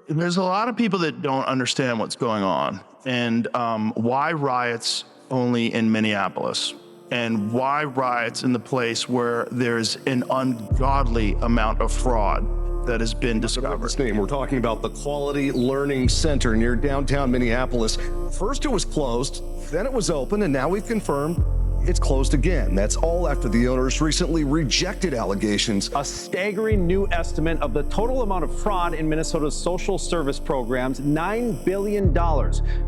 There's a lot of people that don't understand what's going on, and why riots only in Minneapolis, and why riots in the place where there's an ungodly amount of fraud that has been discovered. We're talking about the Quality Learning Center near downtown Minneapolis. First it was closed, then it was open, and now we've confirmed it's closed again. That's all after the owners recently rejected allegations. A staggering new estimate of the total amount of fraud in Minnesota's social service programs, $9 billion,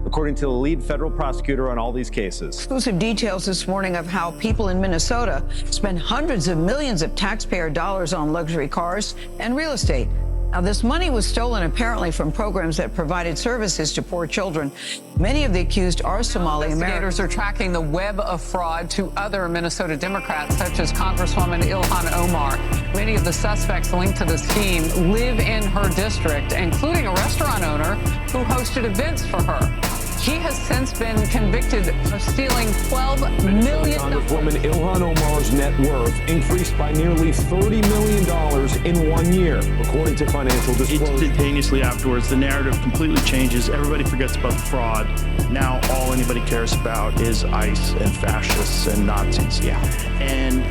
according to the lead federal prosecutor on all these cases. Exclusive details this morning of how people in Minnesota spend hundreds of millions of taxpayer dollars on luxury cars and real estate. Now, this money was stolen apparently from programs that provided services to poor children. Many of the accused are Somali Americans. Investigators are tracking the web of fraud to other Minnesota Democrats, such as Congresswoman Ilhan Omar. Many of the suspects linked to the scheme live in her district, including a restaurant owner who hosted events for her. He has since been convicted of stealing $12 million. Congresswoman Ilhan Omar's net worth increased by nearly $30 million in 1 year, according to financial disclosure. Instantaneously afterwards, the narrative completely changes. Everybody forgets about the fraud. Now all anybody cares about is ICE and fascists and Nazis. Yeah. And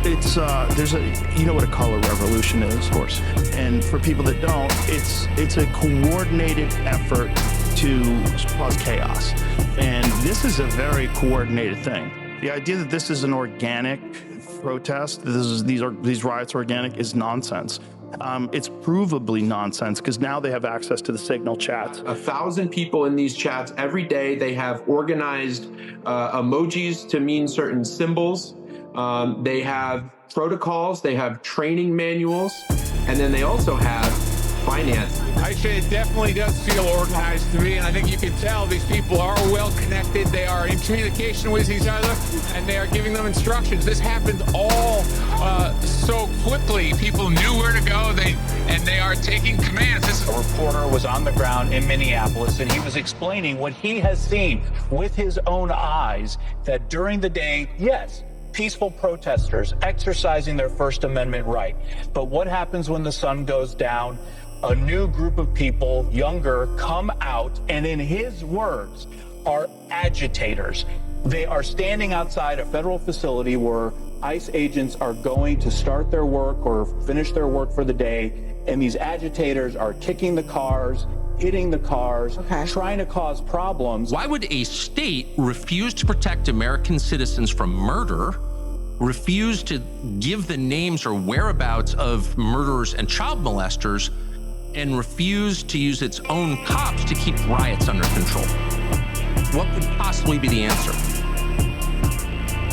it's there's you know what a color revolution is, of course. And for people that don't, it's a coordinated effort to cause chaos. And this is a very coordinated thing. The idea that this is an organic protest, these riots are organic, is nonsense. It's provably nonsense because now they have access to the Signal chats. 1,000 people in these chats every day. They have organized emojis to mean certain symbols. They have protocols, they have training manuals, and then they also have finance. I say it definitely does feel organized to me, and I think you can tell these people are well connected. They are in communication with each other, and they are giving them instructions. This happened all so quickly. People knew where to go, and they are taking commands. A reporter was on the ground in Minneapolis, and he was explaining what he has seen with his own eyes, that during the day, yes, peaceful protesters exercising their First Amendment right. But what happens when the sun goes down? A new group of people, younger, come out, and in his words, are agitators. They are standing outside a federal facility where ICE agents are going to start their work or finish their work for the day, and these agitators are kicking the cars, hitting the cars, trying to cause problems. Why would a state refuse to protect American citizens from murder, refuse to give the names or whereabouts of murderers and child molesters, and refuse to use its own cops to keep riots under control? What could possibly be the answer?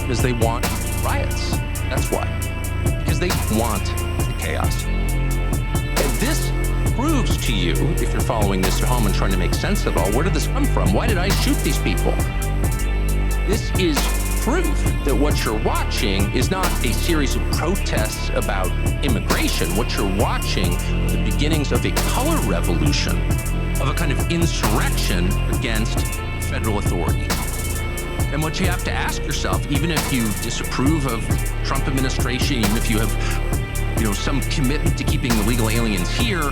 Because they want riots. That's why. Because they want the chaos. And this proves to you, if you're following this at home and trying to make sense of it all, where did this come from? Why did I shoot these people? This is proof that what you're watching is not a series of protests about immigration. What you're watching are the beginnings of a color revolution, of a kind of insurrection against federal authority. And what you have to ask yourself, even if you disapprove of Trump administration, even if you have, some commitment to keeping illegal aliens here,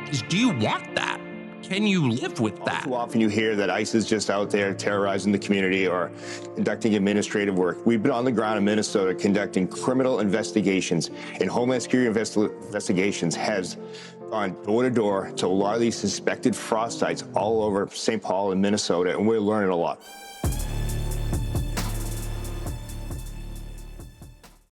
is do you want that? Can you live with that? Too often you hear that ICE is just out there terrorizing the community or conducting administrative work. We've been on the ground in Minnesota conducting criminal investigations, and Homeland Security investigations has gone door to door to a lot of these suspected fraud sites all over St. Paul and Minnesota, and we're learning a lot.